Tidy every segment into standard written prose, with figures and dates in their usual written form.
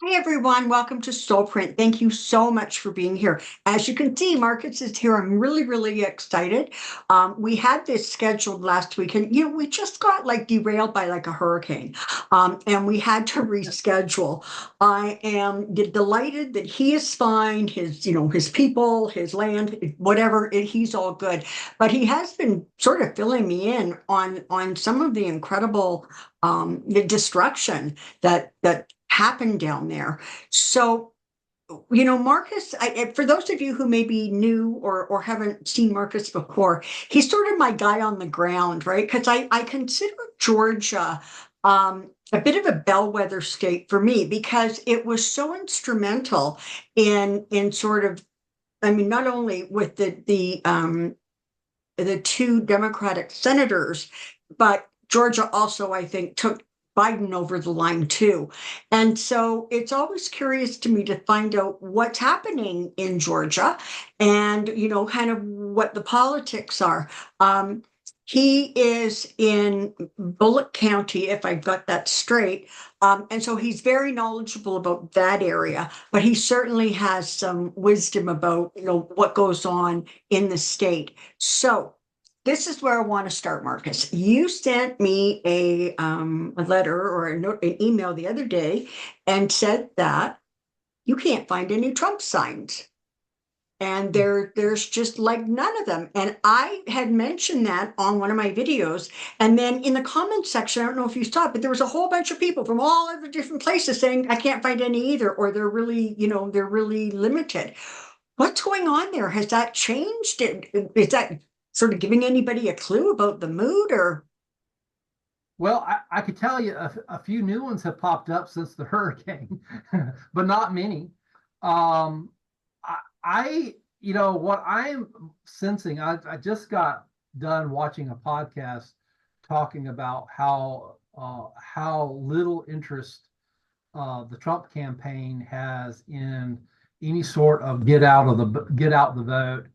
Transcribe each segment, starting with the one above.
Hi, everyone. Welcome to Soulprint. Thank you so much for being here. As you can see, Marcus is here. I'm really, really excited. We had this scheduled last week, and we just got like derailed by like a hurricane, and we had to reschedule. I am delighted that he is fine. His people, his land, whatever. He's all good, but he has been sort of filling me in on some of the incredible the destruction that happened down there. So, Marcus, for those of you who may be new or haven't seen Marcus before, he's sort of my guy on the ground, right? Because I consider Georgia a bit of a bellwether state for me because it was so instrumental in sort of, I mean, not only with the two Democratic senators, but Georgia also, I think, took Biden over the line too. And so it's always curious to me to find out what's happening in Georgia and, kind of what the politics are. He is in Bullock County, if I got that straight. And so he's very knowledgeable about that area, but he certainly has some wisdom about, what goes on in the state. So this is where I want to start, Marcus. You sent me a letter or an email the other day and said that you can't find any Trump signs. And there's just like none of them. And I had mentioned that on one of my videos. And then in the comments section, I don't know if you saw it, but there was a whole bunch of people from all of the different places saying, I can't find any either, or they're really limited. What's going on there? Has that changed? Is that sort of giving anybody a clue about the mood or? Well, I could tell you a few new ones have popped up since the hurricane, but not many. Um, what I'm sensing, I just got done watching a podcast talking about how little interest the Trump campaign has in any sort of get out the vote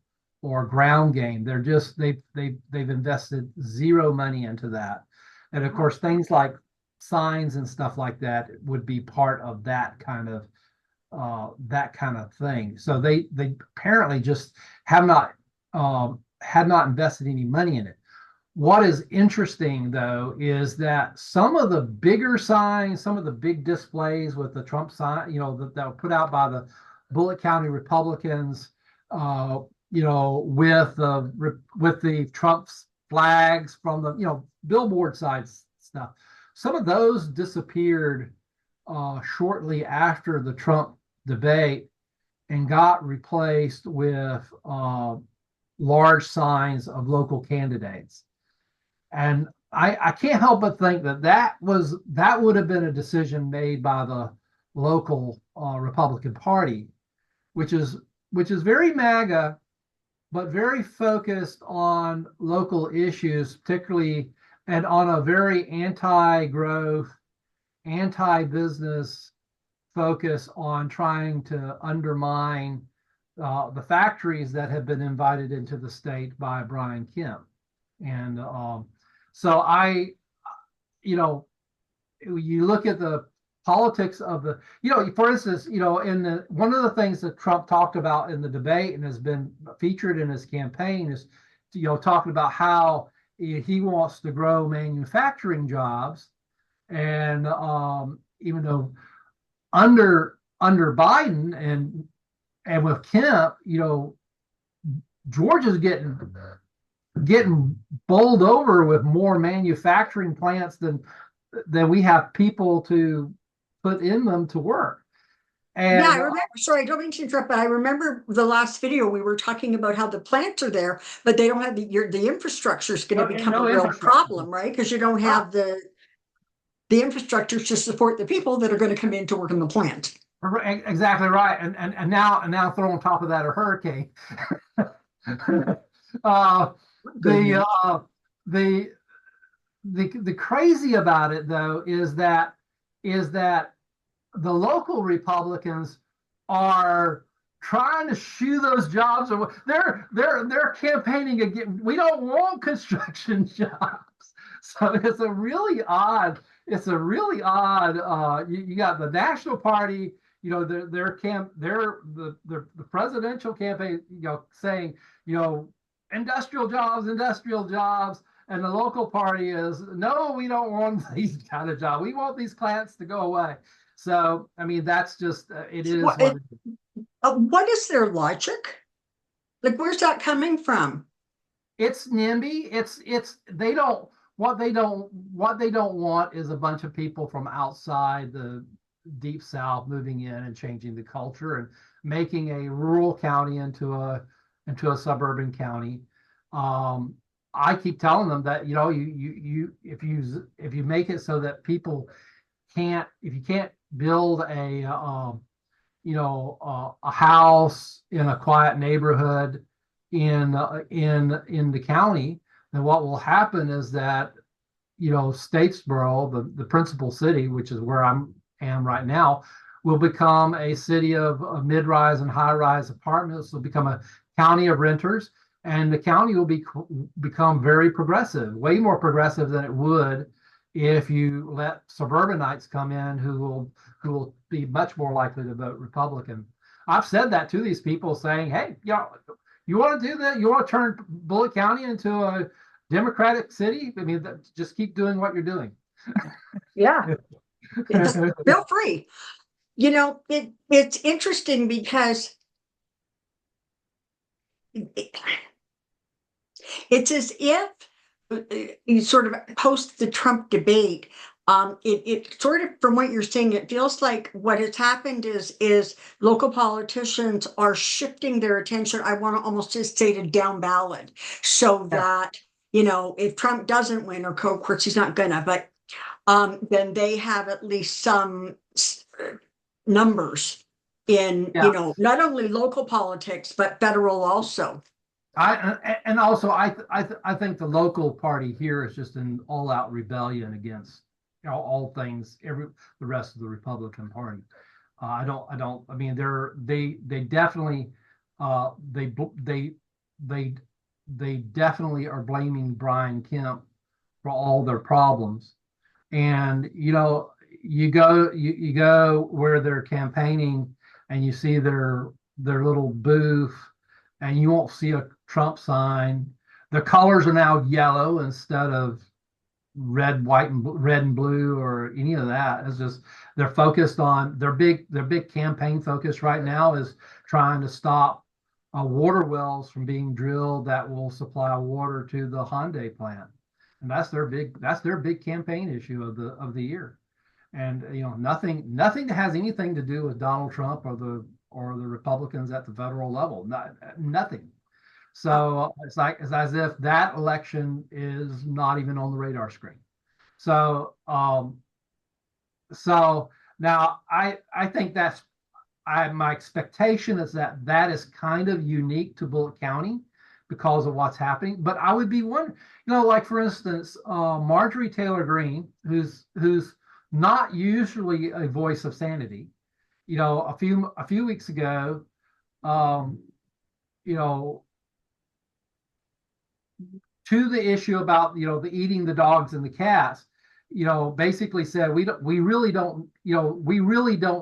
or ground game. They've invested zero money into that. And of course, things like signs and stuff like that would be part of that kind of thing. So they apparently just have not had not invested any money in it. What is interesting though is that some of the bigger signs, some of the big displays with the Trump sign, that were put out by the Bullitt County Republicans, with the Trump's flags from the billboard sides stuff. Some of those disappeared shortly after the Trump debate and got replaced with large signs of local candidates. And I can't help but think that would have been a decision made by the local Republican Party, which is very MAGA, but very focused on local issues, particularly and on a very anti-growth, anti-business focus on trying to undermine the factories that have been invited into the state by Brian Kemp. And so you look at the politics of for instance, one of the things that Trump talked about in the debate and has been featured in his campaign is, talking about how he wants to grow manufacturing jobs. And even though under Biden and with Kemp, Georgia's getting bowled over with more manufacturing plants than we have people to put in them to work. Yeah, I And remember. Sorry, I don't mean to interrupt, but I remember the last video we were talking about how the plants are there, but they don't have the infrastructure is going to become a no real infrastructure. problem, right? Because you don't Right. have the infrastructure to support the people that are going to come in to work in the plant. Exactly right. And now throw on top of that a hurricane. uh, the, Goodness. uh, the the crazy about it though is that the local Republicans are trying to shoo those jobs away. They're campaigning again. We don't want construction jobs. So it's a really odd. it's a really odd. You got the National Party, the presidential campaign, saying, industrial jobs, and the local party is, no, we don't want these kind of jobs. We want these plants to go away. So, I mean, that's just it is what it is. What is their logic? Like, where's that coming from? It's NIMBY. It's they don't what they don't want is a bunch of people from outside the deep South moving in and changing the culture and making a rural county into a suburban county. I keep telling them that you if you make it so that people can't if you can't build a house in a quiet neighborhood in the county, then what will happen is that Statesboro, the principal city, which is where am right now, will become a city of mid-rise and high-rise apartments. Will become a county of renters, and the county will become very progressive, way more progressive than it would if you let suburbanites come in who will be much more likely to vote Republican. I've said that to these people, saying, "Hey, you want to do that? You want to turn Bullitt County into a Democratic city? I mean, just keep doing what you're doing." Yeah, feel free. It's interesting because it's as if you sort of post the Trump debate. It sort of, from what you're saying, it feels like what has happened is local politicians are shifting their attention. I want to almost just say to down ballot, so that if Trump doesn't win, or of course he's not gonna, but then they have at least some numbers in not only local politics but federal also. And also I think the local party here is just an all-out rebellion against all things the rest of the Republican Party. I mean they definitely they definitely are blaming Brian Kemp for all their problems. And you go where they're campaigning and you see their little booth, and you won't see a Trump sign. The colors are now yellow instead of red and blue or any of that. It's just they're focused on their big campaign focus right now is trying to stop water wells from being drilled that will supply water to the Hyundai plant, and that's their big campaign issue of the year. And nothing that has anything to do with Donald Trump or the Republicans at the federal level. Nothing. So it's as if that election is not even on the radar screen. So so now I think my expectation is that is kind of unique to Bullitt County because of what's happening. But I would be one, like for instance, Marjorie Taylor Greene, who's not usually a voice of sanity. A few weeks ago, to the issue about the eating the dogs and the cats, basically said we really don't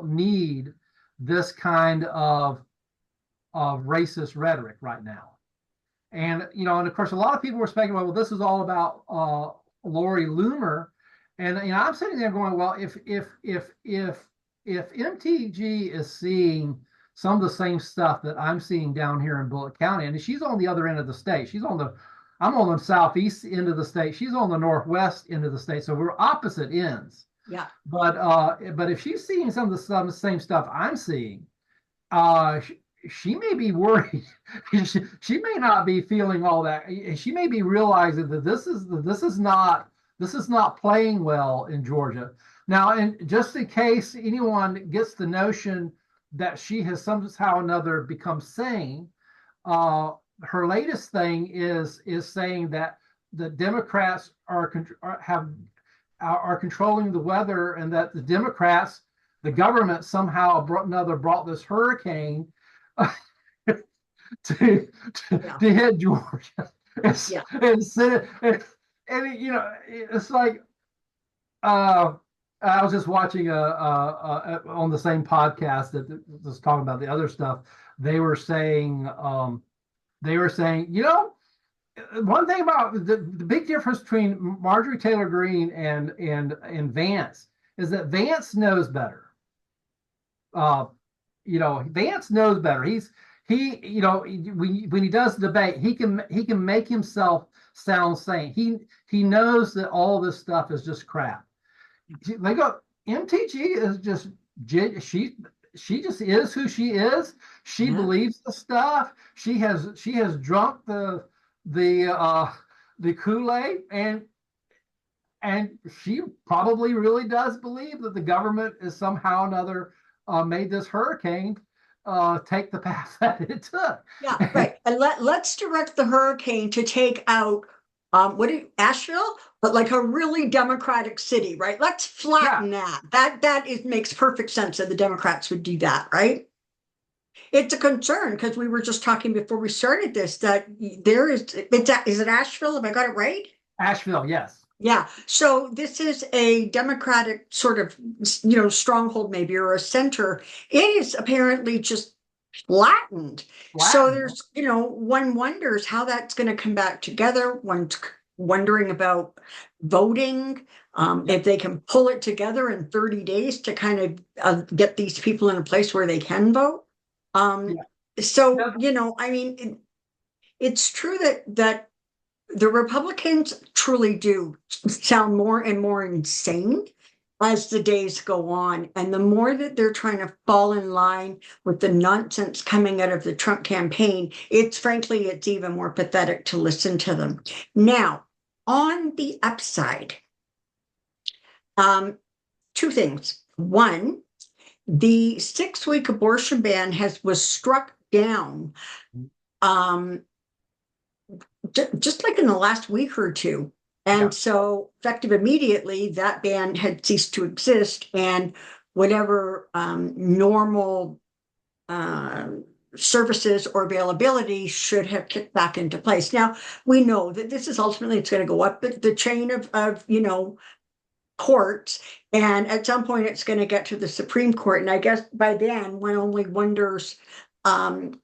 need this kind of racist rhetoric right now. And and of course a lot of people were speculating, well, this is all about Lori Loomer. And I'm sitting there going, well, if MTG is seeing some of the same stuff that I'm seeing down here in Bullitt County, and she's on the other end of the state. I'm on the southeast end of the state. She's on the northwest end of the state. So we're opposite ends. Yeah. But if she's seeing some of the same stuff I'm seeing, she may be worried. she may not be feeling all that. She may be realizing that this is not playing well in Georgia. Now, and just in case anyone gets the notion that she has somehow or another become sane, her latest thing is saying that the Democrats are controlling the weather, and that the Democrats, the government, somehow brought this hurricane to hit Georgia. It's like, Uh, I was just watching on the same podcast that was talking about the other stuff. They were saying, you know, one thing about the big difference between Marjorie Taylor Greene and Vance is that Vance knows better. Uh, you know, Vance knows better. You know, when he does the debate, he can make himself sound sane. He knows that all this stuff is just crap. They go, MTG is just she just is who she is. She Yeah. believes the stuff. She has drunk the Kool-Aid, and she probably really does believe that the government is somehow or another made this hurricane take the path that it took. Yeah, right. And let's direct the hurricane to take out Asheville, but like a really democratic city, right? Let's Yeah, flatten that. That is makes perfect sense that the Democrats would do that, right? It's a concern because we were just talking before we started this that there is it Asheville? Have I got it right? Asheville, yes. Yeah. So this is a Democratic sort of, stronghold maybe or a center. It is apparently just flattened. So Latin. there's, one wonders how that's going to come back together. One's wondering about voting, Yep. if they can pull it together in 30 days to kind of get these people in a place where they can vote. Um, Yeah. so, Yep. I mean, it's true that the Republicans truly do sound more and more insane as the days go on. And the more that they're trying to fall in line with the nonsense coming out of the Trump campaign, it's even more pathetic to listen to them. Now, on the upside, um, two things. One, the 6-week abortion ban was struck down um, just like in the last week or two. Yeah. And so, effective immediately, that ban had ceased to exist, and whatever normal uh, services or availability should have kicked back into place. Now, we know that this is ultimately it's going to go up the chain of courts, and at some point it's going to get to the Supreme Court. And I guess by then, one only wonders, um,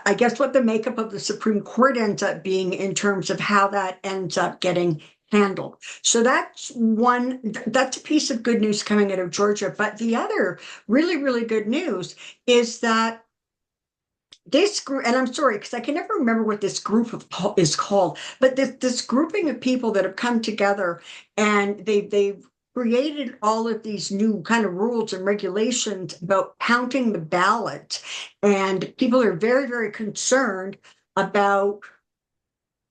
I guess, what the makeup of the Supreme Court ends up being in terms of how that ends up getting handled. So that's a piece of good news coming out of Georgia. But the other really, really good news is that this group, and I'm sorry because I can never remember what this group is called, but this grouping of people that have come together, and they've created all of these new kind of rules and regulations about counting the ballots, and people are very, very concerned about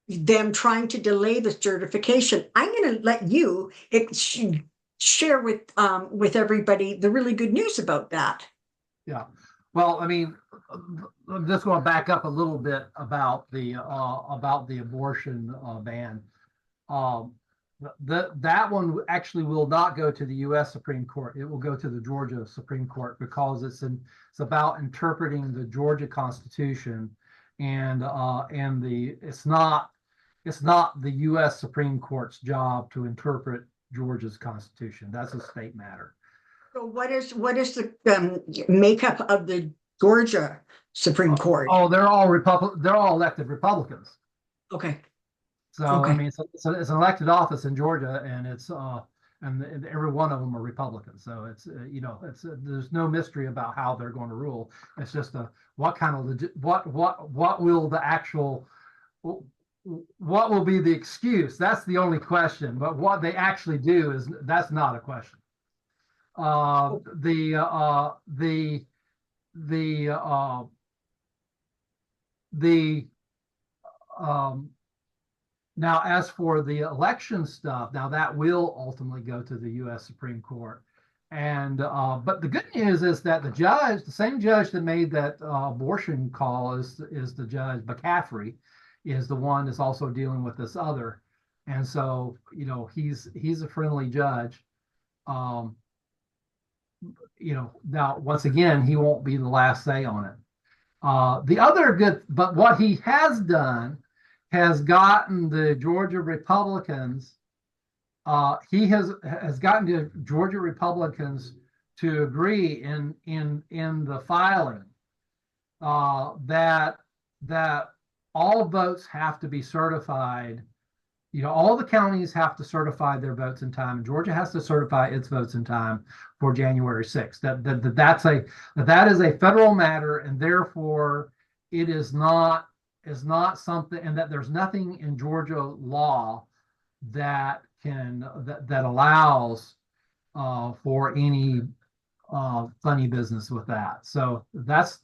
them trying to delay the certification. I'm going to let you share with everybody the really good news about that. Yeah. Well, I mean, I'm just going to back up a little bit about the abortion ban. Um, that one actually will not go to the U.S. Supreme Court. It will go to the Georgia Supreme Court because it's about interpreting the Georgia Constitution, and it's not the U.S. Supreme Court's job to interpret Georgia's Constitution. That's a state matter. So what is the makeup of the Georgia Supreme Court? Oh, they're all Republic. They're all elected Republicans. Okay, So I okay. mean, it's an elected office in Georgia, and every one of them are Republicans. So there's no mystery about how they're going to rule. It's just what kind of what will the actual what will be the excuse? That's the only question. But what they actually do that's not a question. Uh, the uh, the the uh, the um, Now, as for the election stuff, now that will ultimately go to the U.S. Supreme Court. And but the good news is that the same judge that made that abortion call is the judge McCaffrey, is the one that's also dealing with this other. And so, he's a friendly judge. Um, Now once again, he won't be the last say on it. But what he has done has gotten the Georgia Republicans he has gotten to Georgia Republicans to agree in the filing that all votes have to be certified. All the counties have to certify their votes in time. Georgia has to certify its votes in time for January 6th. That is a federal matter, and therefore it is not something, and that there's nothing in Georgia law that allows for any funny business with that. So that's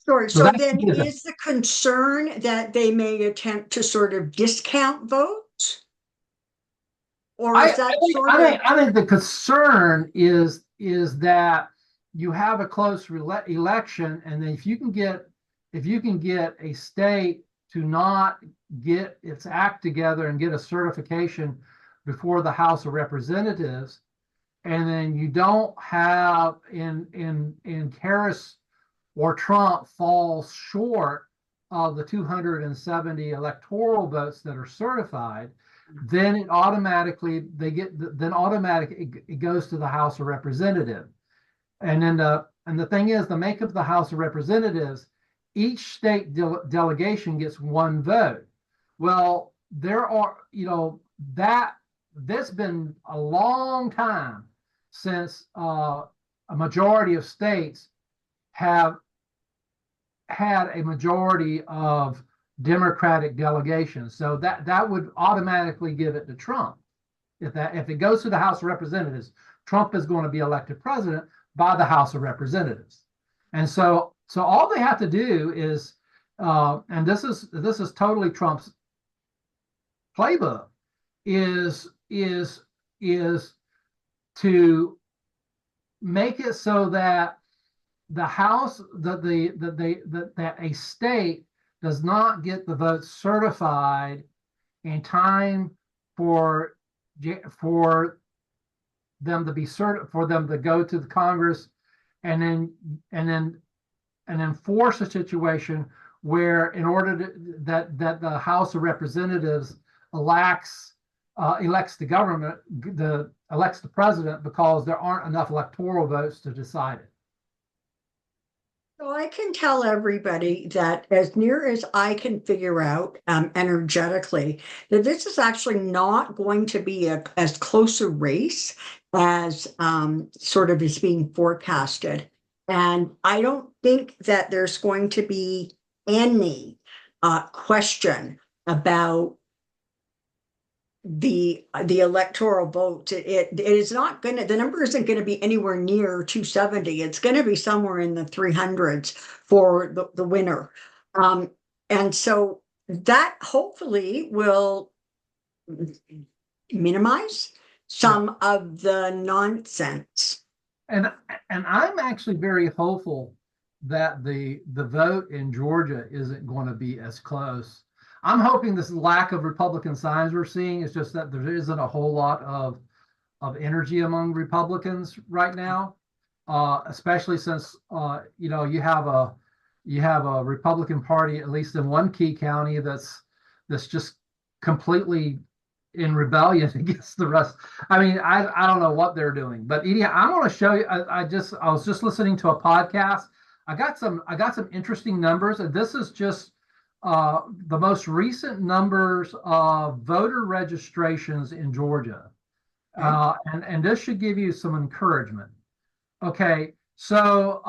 Sure. so So that's then is the concern that they may attempt to sort of discount votes? Or is that sort of, I think the concern is that you have a close election, and then if you can get a state to not get its act together and get a certification before the House of Representatives, and then you don't have in Harris or Trump falls short of the 270 electoral votes that are certified, then it automatically it goes to the House of Representatives. And then the thing is, the makeup of the House of Representatives, each state delegation gets one vote. Well, there are, that's been a long time since a majority of states have had a majority of Democratic delegations. So that would automatically give it to Trump. If it goes to the House of Representatives, Trump is going to be elected president by the House of Representatives. And so all they have to do is, and this is totally Trump's playbook, is to make it so that the House, that a state does not get the votes certified in time for them to be for them to go to the Congress, and then force a situation where, in order that the House of Representatives elects the government, elects the president, because there aren't enough electoral votes to decide it. so I can tell everybody that, as near as I can figure out energetically, that this is actually not going to be as close a race as sort of is being forecasted. And I don't think that there's going to be any question about the electoral vote. It is not going to, the number isn't going to be anywhere near 270. It's going to be somewhere in the 300s for the winner. And so that hopefully will minimize some of the nonsense. And I'm actually very hopeful that the vote in Georgia isn't going to be as close. I'm hoping this lack of Republican signs we're seeing is just that there isn't a whole lot of energy among Republicans right now, especially since you have a Republican Party, at least in one key county, that's just completely in rebellion against the rest. I mean, I don't know what they're doing, but Edie, I want to show you. I was just listening to a podcast. I got some interesting numbers, and this is just the most recent numbers of voter registrations in Georgia. Okay. And this should give you some encouragement. Okay, so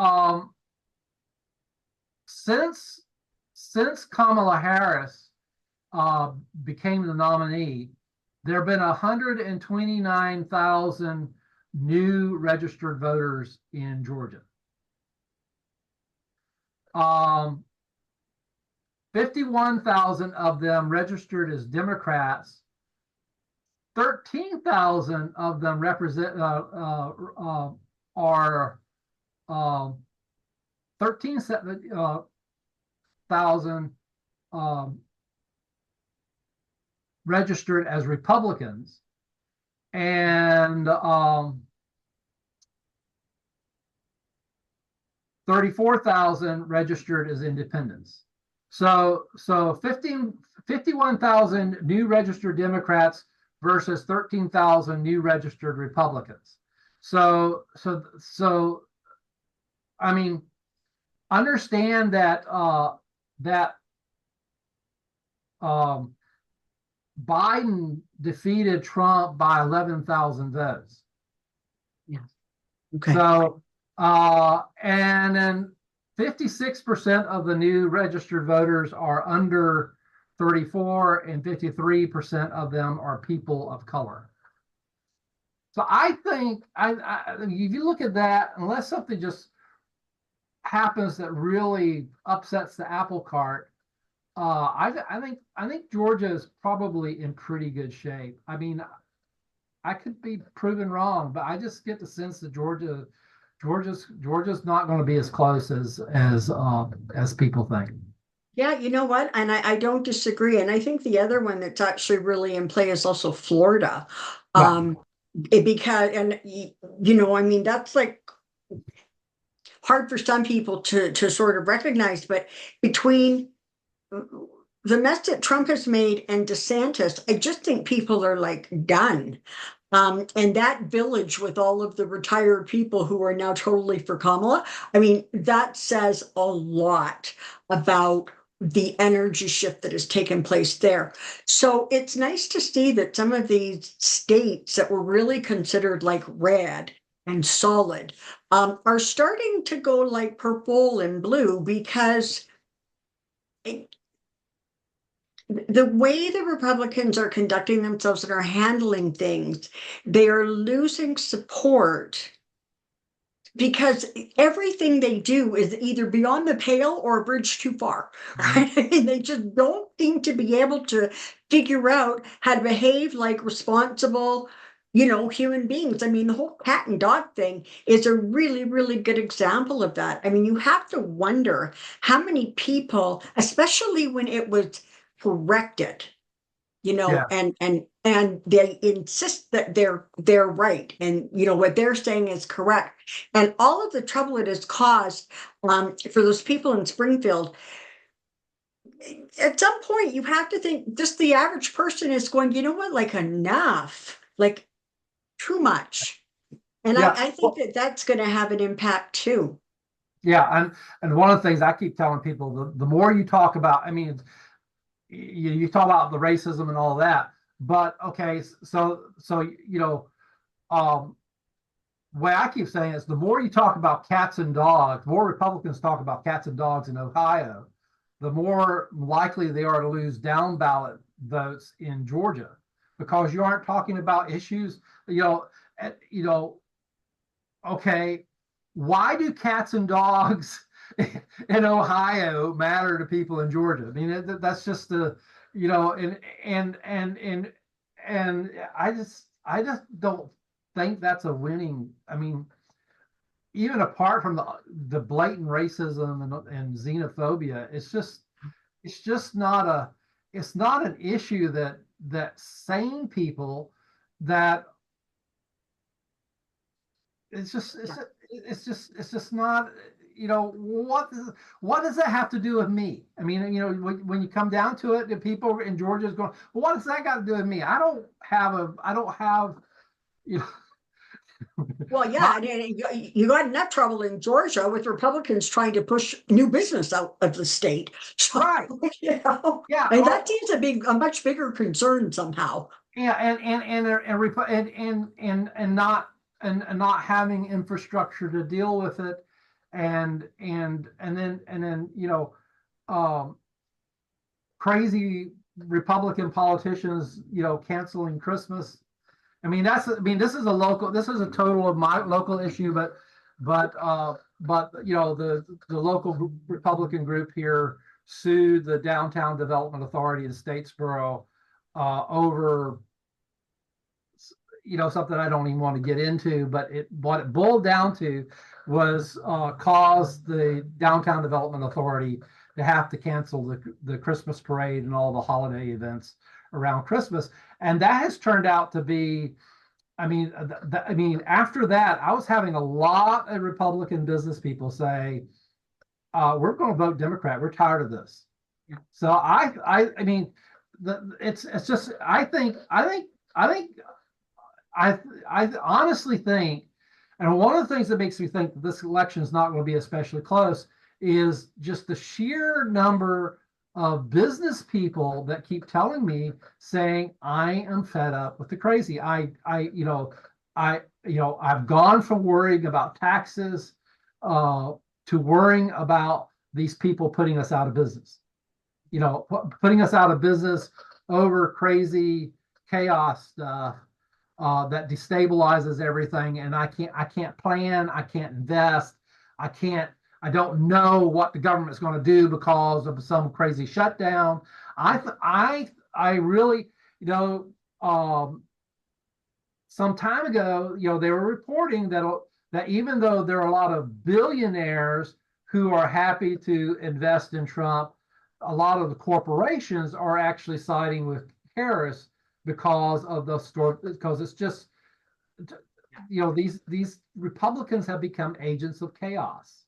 since Kamala Harris became the nominee, there have been 129,000 new registered voters in Georgia. 51,000 of them registered as Democrats. 13,000 of them are 13,000 registered as Republicans, and 34,000 registered as independents. So 51,000 new registered Democrats versus 13,000 new registered Republicans. So I mean, understand that that um, Biden defeated Trump by 11,000 votes. Yeah. Okay. So and then 56% of the new registered voters are under 34, and 53% of them are people of color. So I think if you look at that, unless something just happens that really upsets the apple cart, I think Georgia is probably in pretty good shape. I mean, I could be proven wrong, but I just get the sense that Georgia's not going to be as close as people think. Yeah, you know what? And I don't disagree. And I think the other one that's actually really in play is also Florida. Right. Because, and you know, I mean, that's like hard for some people to sort of recognize, but between the mess that Trump has made and DeSantis, I just think people are like done. And that village with all of the retired people who are now totally for Kamala, I mean, that says a lot about the energy shift that has taken place there. So it's nice to see that some of these states that were really considered like red and solid are starting to go like purple and blue because the way the Republicans are conducting themselves and are handling things, they are losing support because everything they do is either beyond the pale or a bridge too far, right? I mean, they just don't seem to be able to figure out how to behave like responsible, you know, human beings. I mean, the whole cat and dog thing is a really, really good example of that. I mean, you have to wonder how many people, especially when it was corrected, you know, Yeah. and they insist that they're right, and you know what they're saying is correct, and all of the trouble it has caused for those people in Springfield. At some point, you have to think just the average person is going, you know what, like enough, like too much, and Yeah. I think that that's going to have an impact too. Yeah. And one of the things I keep telling people, the more you talk about, I mean, you talk about the racism and all that, but okay, so um, way I keep saying is the more you talk about cats and dogs, the more Republicans talk about cats and dogs in Ohio, the more likely they are to lose down ballot votes in Georgia, because you aren't talking about issues, you know, okay, why do cats and dogs in Ohio matter to people in Georgia? I mean, that's just the, and I just don't think that's a winning. I mean, even apart from the blatant racism and xenophobia, it's just not it's not an issue that sane people that it's just not, what does that have to do with me? I mean, when you come down to it, the people in Georgia is going, well, what does that got to do with me? I don't have you know Well, my, yeah, and you got enough trouble in Georgia with Republicans trying to push new business out of the state. So, right. you know, Yeah. and that Oh, seems a much bigger concern somehow. yeah. And not having infrastructure to deal with it, and then um crazy Republican politicians, canceling Christmas. This is a total of my local issue, but the local Republican group here sued the Downtown Development Authority in Statesboro over something I don't even want to get into, but what it boiled down to was caused the Downtown Development Authority to have to cancel the Christmas parade and all the holiday events around Christmas. And that has turned out to be, after that, I was having a lot of Republican business people say, we're going to vote Democrat. We're tired of this. So I mean, it's just, I think I think I I honestly think, and one of the things that makes me think that this election is not going to be especially close is just the sheer number of business people that keep telling me saying, I am fed up with the crazy. I've gone from worrying about taxes uh, to worrying about these people putting us out of business. Putting us out of business over crazy chaos stuff that destabilizes everything, and I can't plan, I can't invest, I can't I don't know what the government's going to do because of some crazy shutdown. I really, you know um, some time ago, they were reporting that even though there are a lot of billionaires who are happy to invest in Trump, a lot of the corporations are actually siding with Harris because of the store, because it's just, these Republicans have become agents of chaos.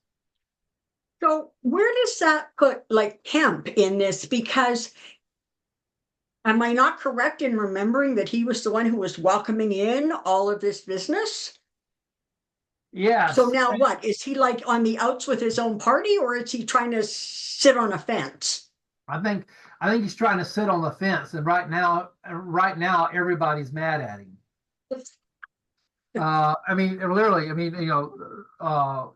So where does that put like Kemp in this? Because am I not correct in remembering that he was the one who was welcoming in all of this business? So Yes, now what? Is he like on the outs with his own party, or is he trying to sit on a fence? I think I think he's trying to sit on the fence, and right now everybody's mad at him. I mean, literally. I mean, uh,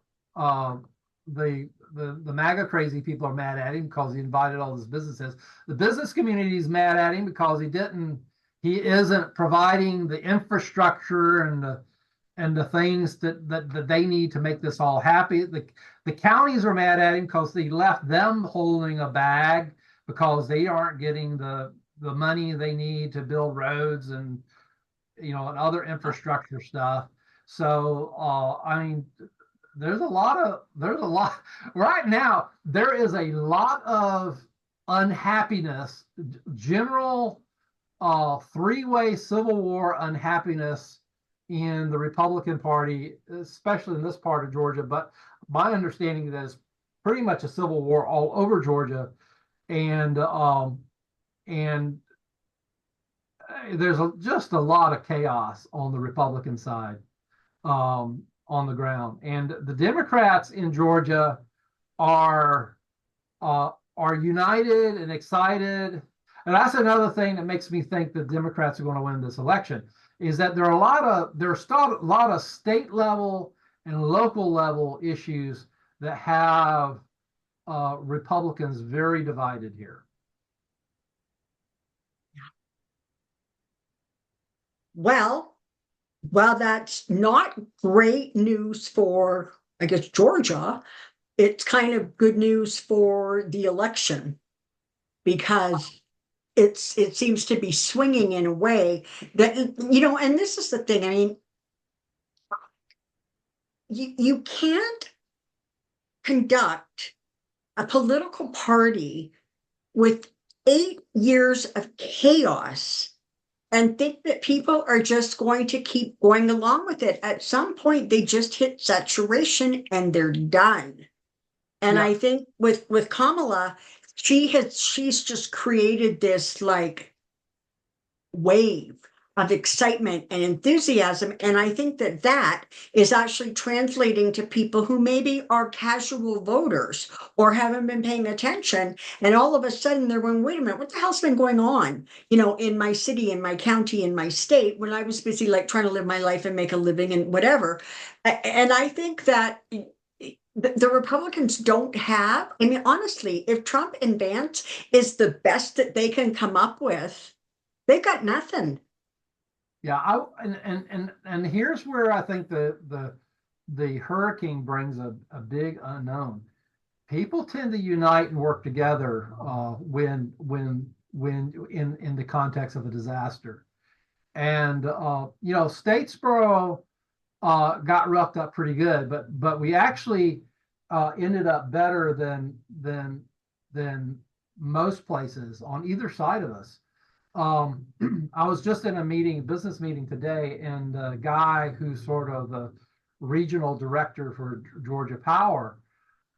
the MAGA crazy people are mad at him because he invited all these businesses. The business community is mad at him because he isn't providing the infrastructure and the things that they need to make this all happy. The counties are mad at him because he left them holding a bag because they aren't getting the money they need to build roads and other infrastructure stuff. So I mean, there's a lot right now. There is a lot of unhappiness, general three-way civil war unhappiness in the Republican Party, especially in this part of Georgia. But my understanding is there's pretty much a civil war all over Georgia, and there's just a lot of chaos on the Republican side, on the ground, and the Democrats in Georgia are united and excited. And that's another thing that makes me think the Democrats are going to win this election is that there's still a lot of state level and local level issues that have Republicans very divided here. Well, while that's not great news for, I guess, Georgia, it's kind of good news for the election because it seems to be swinging in a way that, and this is the thing. I mean, you can't conduct a political party with 8 years of chaos and think that people are just going to keep going along with it. At some point, they just hit saturation and they're done. And Yeah, I think with Kamala, she's just created this like wave of excitement and enthusiasm. And I think that that is actually translating to people who maybe are casual voters or haven't been paying attention. And all of a sudden they're going, wait a minute, what the hell's been going on, in my city, in my county, in my state, when I was busy like trying to live my life and make a living and whatever. And I think that the Republicans don't have, I mean, honestly, if Trump and Vance is the best that they can come up with, they got nothing. yeah. And here's where I think the hurricane brings a big unknown. People tend to unite and work together when in the context of a disaster. And Statesboro got roughed up pretty good, but we actually ended up better than most places on either side of us. I was just in a business meeting today, and the guy who's sort of the regional director for Georgia Power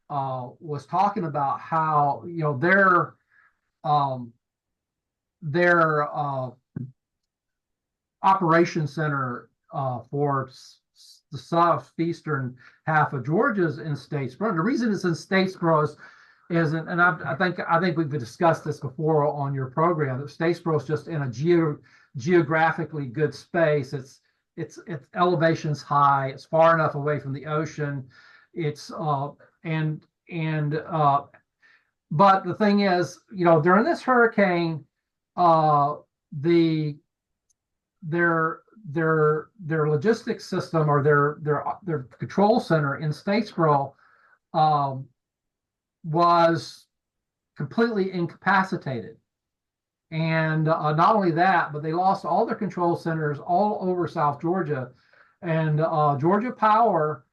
was talking about how their operations center for the southeastern half of Georgia's in Statesboro. The reason it's in Statesboro and I think we've discussed this before on your program, that Statesboro is just in a geographically good space. Its elevation's high. It's far enough away from the ocean. It's and but the thing is, during this hurricane, the their logistics system, or their control center in Statesboro, was completely incapacitated. And not only that, but they lost all their control centers all over South Georgia. And Georgia Power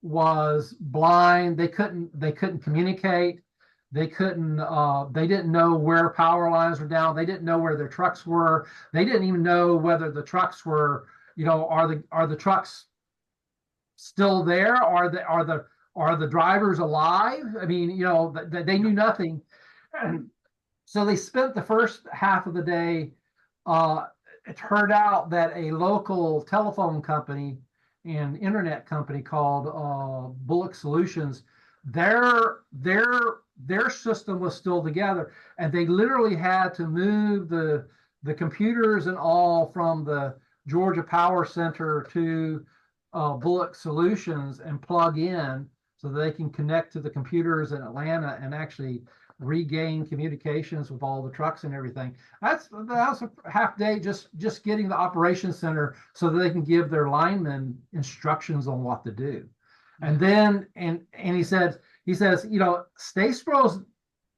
was blind. They couldn't communicate. They didn't know where power lines were down. They didn't know where their trucks were. They didn't even know whether the trucks were, are the trucks still there? Are the drivers alive? I mean, they knew nothing. And so they spent the first half of the day. It turned out that a local telephone company and internet company called Bullock Solutions, their system was still together, and they literally had to move the computers and all from the Georgia Power Center to Bullock Solutions and plug in so that they can connect to the computers in Atlanta and actually regain communications with all the trucks and everything. That was a half day just getting the operations center so that they can give their linemen instructions on what to do. And then and he says, Statesboro's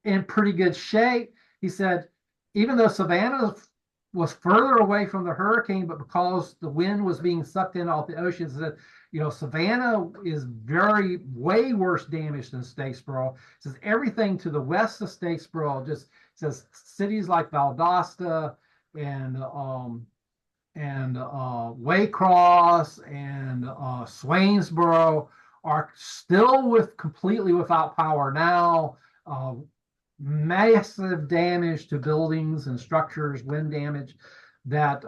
in pretty good shape. He said, even though Savannah was further away from the hurricane, but because the wind was being sucked in off the ocean, he said, Savannah is way worse damaged than Statesboro. It says everything to the west of Statesboro, just says cities like Valdosta and Waycross and Swainsboro are still completely without power now. Massive damage to buildings and structures, wind damage, that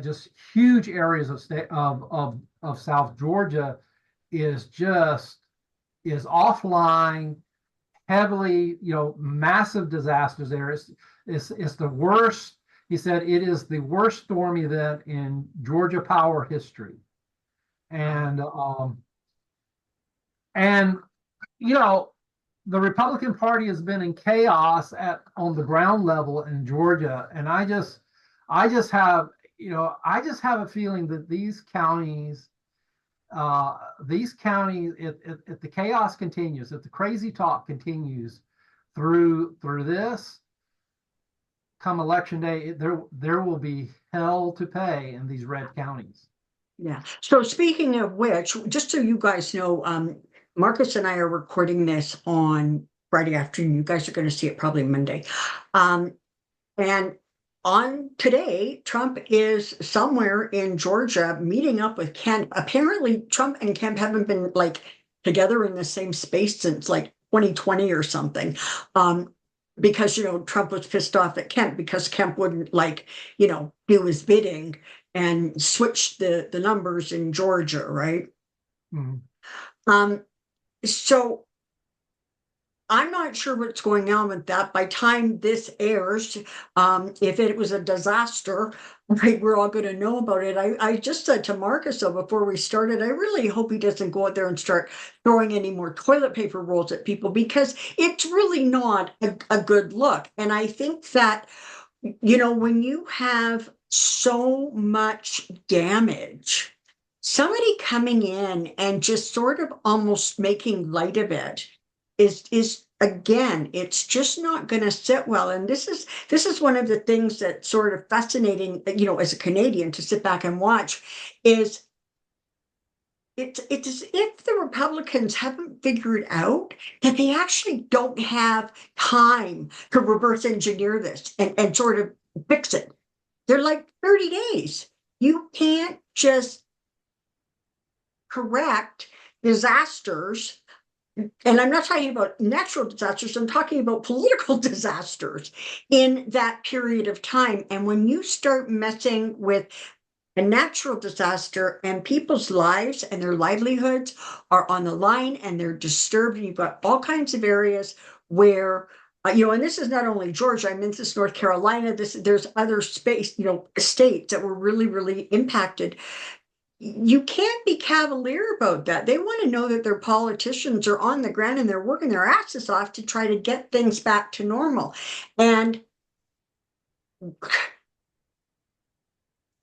just huge areas of South Georgia is offline, heavily, massive disasters there. It's the worst. He said it is the worst storm event in Georgia Power history. And the Republican Party has been in chaos on the ground level in Georgia, and I just have a feeling that these counties, if the chaos continues, if the crazy talk continues through this, come election day, there will be hell to pay in these red counties. Yeah. So speaking of which, just so you guys know, Marcus and I are recording this on Friday afternoon. You guys are going to see it probably Monday. And on today, Trump is somewhere in Georgia meeting up with Kemp. Apparently, Trump and Kemp haven't been together in the same space since 2020 or something. Because, Trump was pissed off at Kemp because Kemp wouldn't do his bidding and switch the numbers in Georgia, right? Mm-hmm. So I'm not sure what's going on with that. By time this airs, if it was a disaster, we're all going to know about it. I just said to Marcus, though, before we started, I really hope he doesn't go out there and start throwing any more toilet paper rolls at people, because it's really not a good look. And I think that, when you have so much damage, somebody coming in and just sort of almost making light of it is again, it's just not going to sit well. And this is one of the things that's sort of fascinating, as a Canadian, to sit back and watch, is it's as if the Republicans haven't figured out that they actually don't have time to reverse engineer this and sort of fix it. They're like 30 days. You can't just correct disasters and I'm not talking about natural disasters, I'm talking about political disasters in that period of time. And when you start messing with a natural disaster and people's lives and their livelihoods are on the line and they're disturbed, you've got all kinds of areas where and this is not only Georgia, I mean, this is North Carolina, there's other space, states that were really, really impacted. You can't be cavalier about that. They want to know that their politicians are on the ground and they're working their asses off to try to get things back to normal. And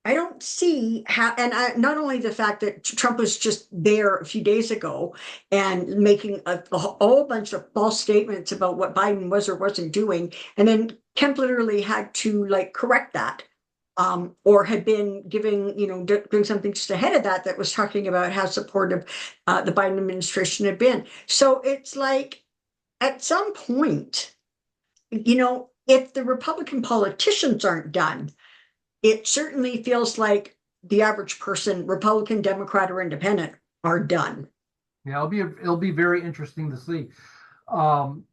I don't see how, and not only the fact that Trump was just there a few days ago and making a whole bunch of false statements about what Biden was or wasn't doing, and then Kemp literally had to like correct that, or had been giving, doing something just ahead of that was talking about how supportive the Biden administration had been. So it's like at some point, if the Republican politicians aren't done, it certainly feels like the average person, Republican, Democrat, or Independent, are done. Yeah, it'll be very interesting to see. Um,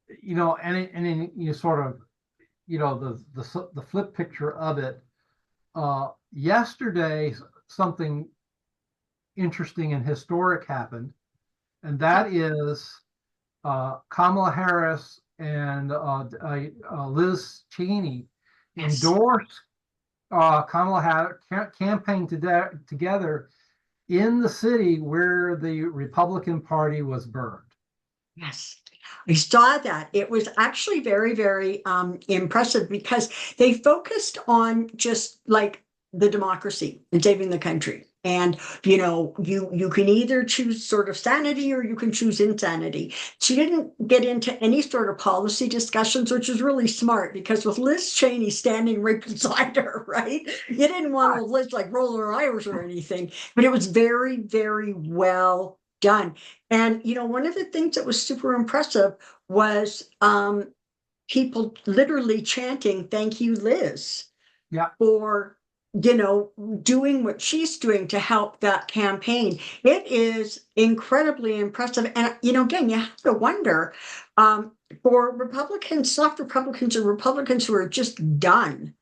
and then you sort of, the flip picture of it. Yesterday, something interesting and historic happened, and that is Kamala Harris and Liz Cheney endorsed Kamala Harris, campaigned together in the city where the Republican Party was burned. Yes. I saw that. It was actually very, very impressive because they focused on just like the democracy and saving the country. And you can either choose sort of sanity or you can choose insanity. She didn't get into any sort of policy discussions, which is really smart because with Liz Cheney standing right beside her, right? You didn't want to Liz like roll her eyes or anything, but it was very, very well done. And one of the things that was super impressive was people literally chanting, "Thank you, Liz," Yeah. for doing what she's doing to help that campaign. It is incredibly impressive. And again, you have to wonder, for Republicans, soft Republicans, or Republicans who are just done,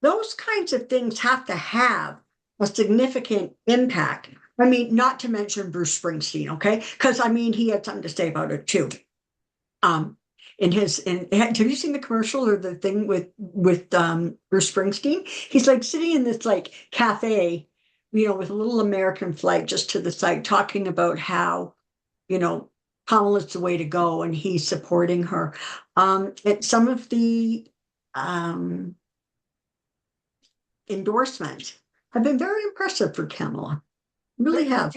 those kinds of things have to have a significant impact. I mean, not to mention Bruce Springsteen, okay? Because he had something to say about it too. Have you seen the commercial or the thing with Bruce Springsteen? He's like sitting in this like cafe, with a little American flag just to the side, talking about how, Kamala's the way to go, and he's supporting her. And some of the endorsements have been very impressive for Kamala. Really have.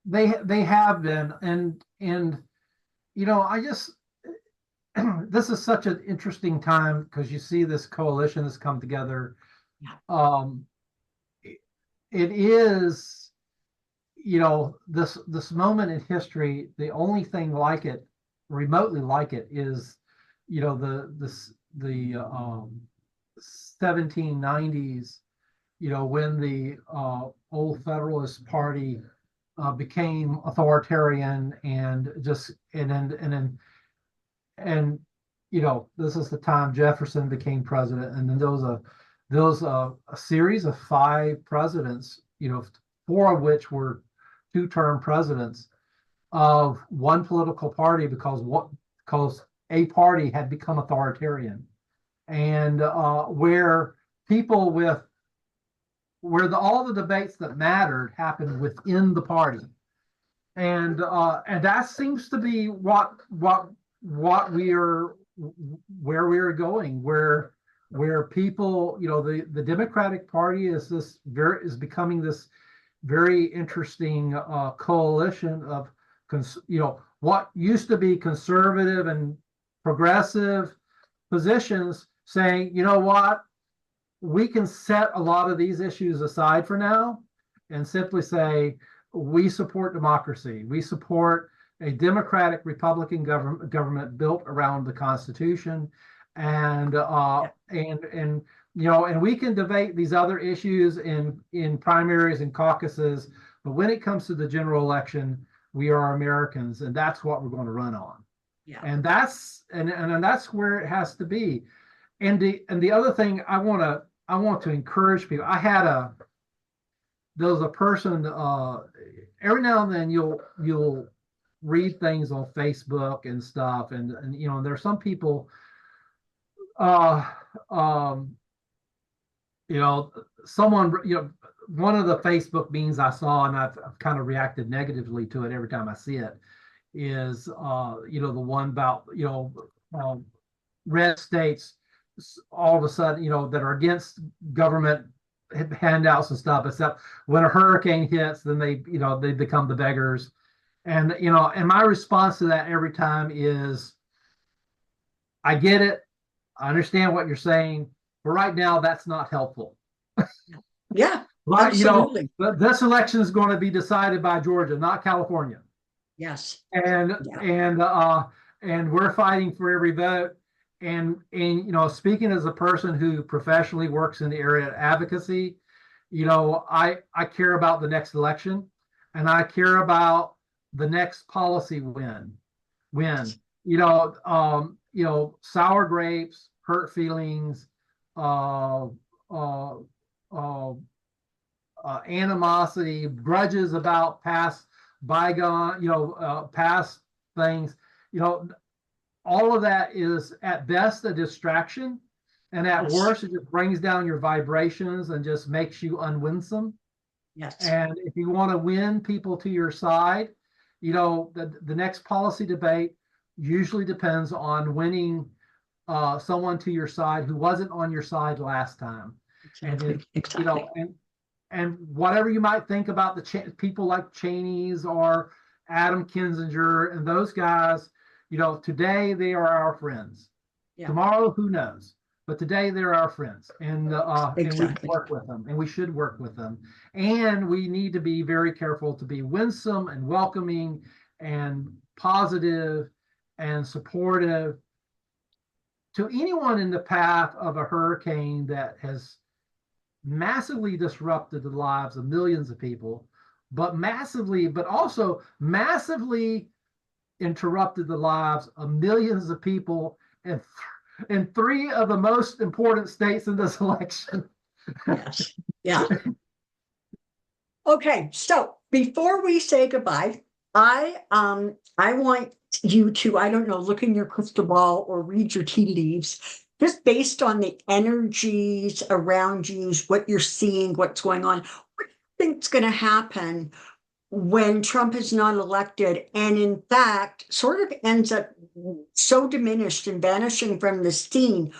They have been, and I just this is such an interesting time because you see this coalition that's come together. Yeah. It is, this moment in history. The only thing like it, remotely like it, is, the 1790s. When the old Federalist Party became authoritarian and this is the time Jefferson became president, and then there was a series of 5 presidents, 4 of which were 2-term presidents of one political party because a party had become authoritarian, and where all the debates that mattered happened within the party, and that seems to be what we are, where we are going, where people, the Democratic Party is becoming this very interesting coalition of what used to be conservative and progressive positions saying, what, we can set a lot of these issues aside for now and simply say, we support democracy. We support a democratic Republican government built around the Constitution, and we can debate these other issues in primaries and caucuses, but when it comes to the general election, We are Americans, and that's what we're going to run on. Yeah. And that's where it has to be. And the other thing I want to encourage people. There was a person, every now and then you'll read things on Facebook and stuff, and you know, there's some people, uh um you know, someone, you know, one of the Facebook memes I saw, and I've kind of reacted negatively to it every time I see it, is you know, the one about, you know, red states all of a sudden, you know, that are against government handouts and stuff, except when a hurricane hits, then they, you know, they become the beggars. And, you know, and my response to that every time is, I get it. I understand what you're saying, but right now that's not helpful. Yeah, Right. You know, absolutely. this election is going to be decided by Georgia, not California. Yes. And Yeah. and we're fighting for every vote. And you know, speaking as a person who professionally works in the area of advocacy, you know, I care about the next election, and I care about the next policy win. You know, sour grapes, hurt feelings, uh, uh, uh, animosity, grudges about past bygone, you know, past things, you know, all of that is at best a distraction, and at Yes. worst, it just brings down your vibrations and just makes you unwinsome. Yes. And if you want to win people to your side, you know, the next policy debate usually depends on winning someone to your side who wasn't on your side last time. And Exactly. then, you Exactly. know, and whatever you might think about the people like Cheney's or Adam Kinzinger and those guys, you know, today they are our friends. Yeah. Tomorrow, who knows? But today they're our friends, and we Exactly. work with them, and we should work with them, and we need to be very careful to be winsome and welcoming and positive and supportive to anyone in the path of a hurricane that has massively disrupted the lives of millions of people, but also massively interrupted the lives of millions of people in three of the most important states in this election. Yes. Yeah. Okay. So before we say goodbye, I want you to, I don't know, look in your crystal ball or read your tea leaves, just based on the energies around you, what you're seeing, what's going on. What do you think's going to happen when Trump is not elected and in fact sort of ends up so diminished and vanishing from the scene?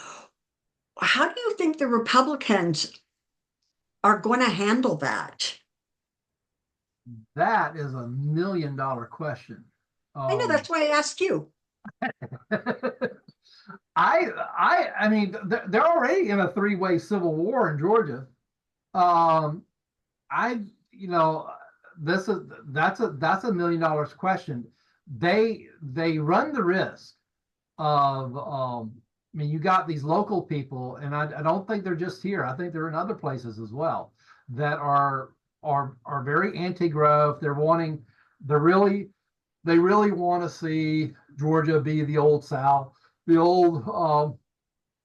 How do you think the Republicans are going to handle that? That is $1 million question. I know, that's why I asked you. I mean, they're already in a three-way civil war in Georgia. Um, I, you know, that's a $1 million question. They run the risk of, I mean, you got these local people, and I don't think they're just here. I think they're in other places as well that are very anti-growth. They're really they really want to see Georgia be the old South, the old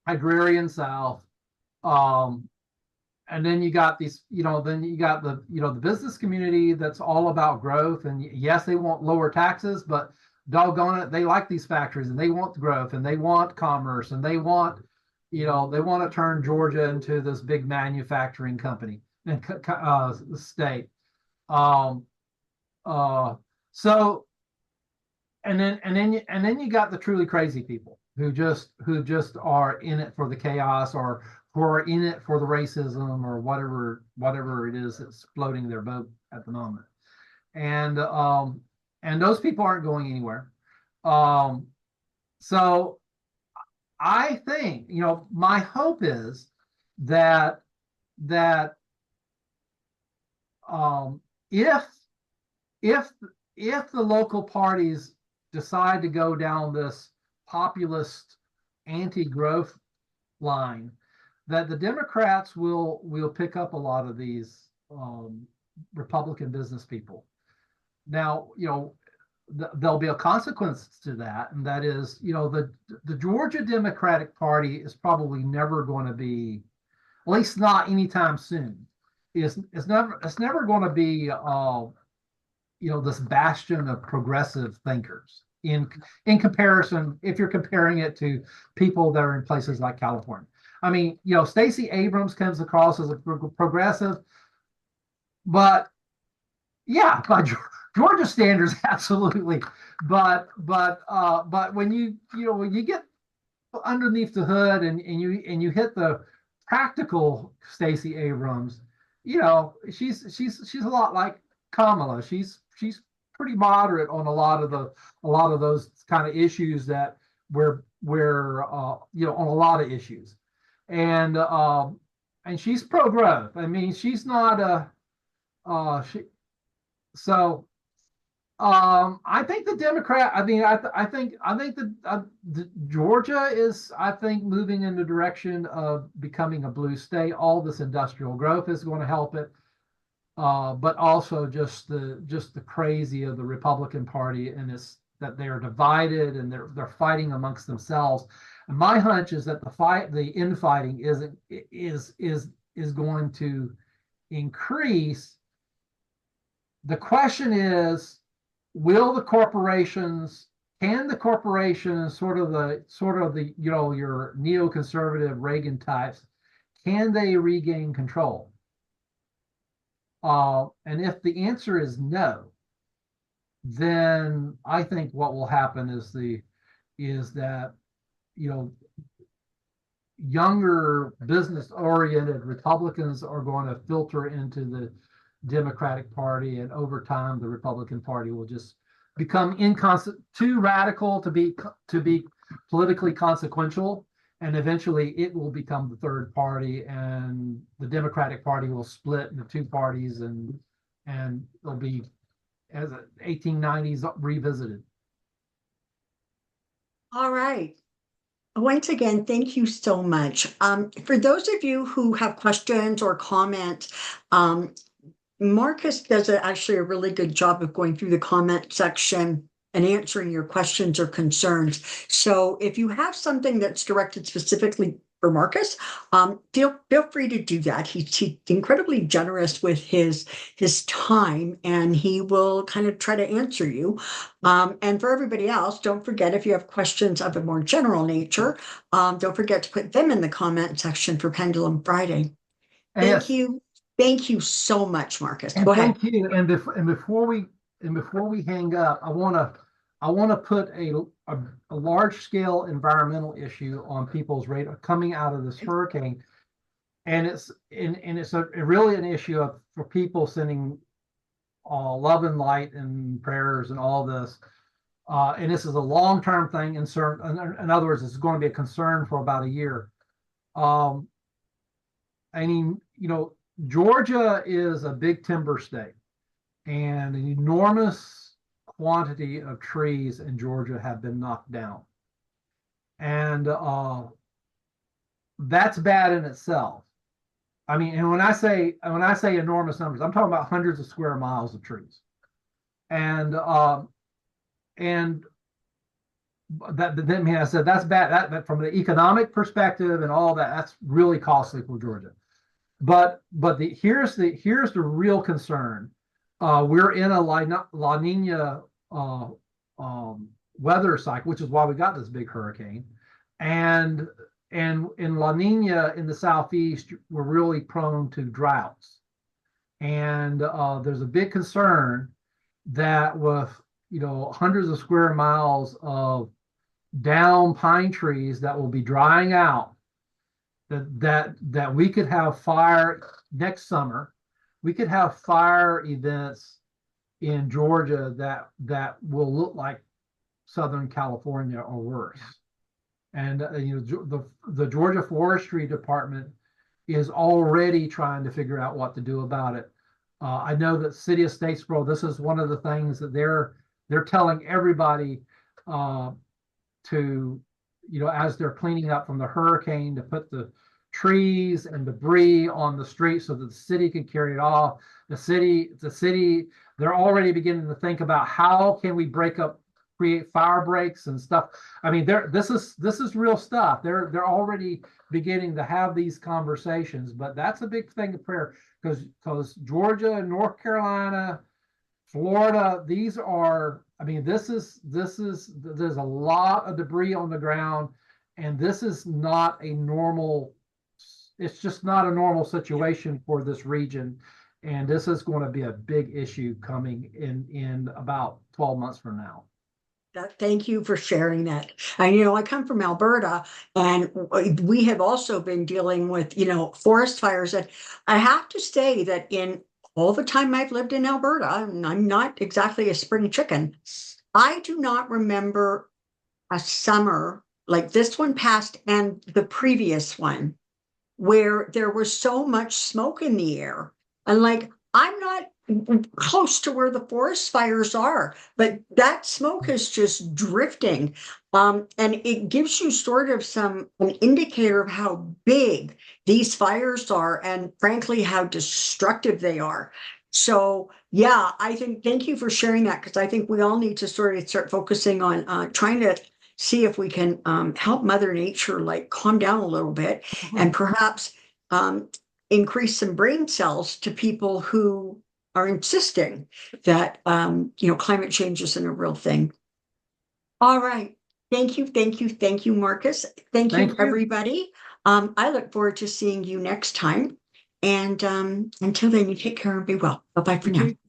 agrarian South. Um, and then you got these, you know, then you got the, you know, the business community that's all about growth. And yes, they want lower taxes, but doggone it, they like these factories and they want growth and they want commerce and they want, you know, they want to turn Georgia into this big manufacturing company and state. Um, uh, so and then you got the truly crazy people who just are in it for the chaos, or who are in it for the racism, or whatever it is that's floating their boat at the moment. And those people aren't going anywhere. Um, so I think, you know, my hope is that that um, if if if the local parties decide to go down this populist anti-growth line, that the Democrats will pick up a lot of these Republican business people. now, there'll be a consequence to that, and that is, the Georgia Democratic Party is probably never going to be, at least not anytime soon. It's never going to be this bastion of progressive thinkers in comparison, if you're comparing it to people that are in places like California. I mean, Stacey Abrams comes across as a progressive, but yeah, by Georgia standards, absolutely. But when you get underneath the hood and you hit the practical Stacey Abrams, she's a lot like Kamala. She's pretty moderate on a lot of those kind of issues that we're on a lot of issues, and she's pro growth. I mean, she's not a she so I think the Democrat. I mean, I think the Georgia is, I think, moving in the direction of becoming a blue state. All this industrial growth is going to help it, but also just the crazy of the Republican Party, and this, that they are divided and they're fighting amongst themselves. And my hunch is that the infighting is going to increase. The question is, can the corporations, sort of the your neoconservative Reagan types, can they regain control? And if the answer is no, then I think what will happen is that younger business oriented Republicans are going to filter into the Democratic Party, and over time the Republican Party will just become too radical to be politically consequential, and eventually it will become the third party, and the Democratic Party will split into two parties, and it'll be as 1890s revisited. All right. Once again, thank you so much. For those of you who have questions or comments, Marcus does actually a really good job of going through the comment section and answering your questions or concerns. So if you have something that's directed specifically for Marcus, feel free to do that. He's incredibly generous with his time, and he will kind of try to answer you. And for everybody else, don't forget, if you have questions of a more general nature, don't forget to put them in the comment section for Pendulum Friday. Thank Yes. you. Thank you so much, Marcus. And go ahead. thank you. And before we hang up, I want to put a large scale environmental issue on people's radar coming out of this hurricane, and it's really an issue for people sending love and light and prayers and all this. And this is a long-term thing. In other words, it's going to be a concern for about a year. I mean, Georgia is a big timber state, and an enormous quantity of trees in Georgia have been knocked down. And that's bad in itself. I mean, and when I say enormous numbers, I'm talking about hundreds of square miles of trees. And I said that's bad. That from the economic perspective and all that, that's really costly for Georgia. But here's the real concern. We're in a La Nina weather cycle, which is why we got this big hurricane. And in La Nina in the southeast, we're really prone to droughts. And there's a big concern that with hundreds of square miles of down pine trees that will be drying out, that we could have fire next summer. We could have fire events in Georgia that will look like Southern California or worse. And the Georgia Forestry Department is already trying to figure out what to do about it. I know that City of Statesboro, this is one of the things that they're telling everybody to, as they're cleaning up from the hurricane, to put the trees and debris on the street so that the city can carry it off. the city, they're already beginning to think about how can we create fire breaks and stuff. I mean, this is real stuff. They're already beginning to have these conversations, but that's a big thing of prayer because Georgia, North Carolina, Florida, these are, I mean, there's a lot of debris on the ground, and this is not a normal, it's just not a normal situation for this region. And this is going to be a big issue coming in about 12 months from now. Thank you for sharing that. And, I come from Alberta, and we have also been dealing with, forest fires. And I have to say that in all the time I've lived in Alberta, and I'm not exactly a spring chicken, I do not remember a summer like this one passed and the previous one where there was so much smoke in the air. And like, I'm not close to where the forest fires are, but that smoke is just drifting. And it gives you sort of an indicator of how big these fires are and frankly, how destructive they are. So yeah, thank you for sharing that, because I think we all need to sort of start focusing on trying to see if we can help Mother Nature like calm down a little bit, and perhaps um, increase some brain cells to people who are insisting that climate change isn't a real thing. All right. Thank you, Marcus. Thank you, Thank you. everybody. I look forward to seeing you next time. And until then, you take care and be well. Bye bye for You now. too.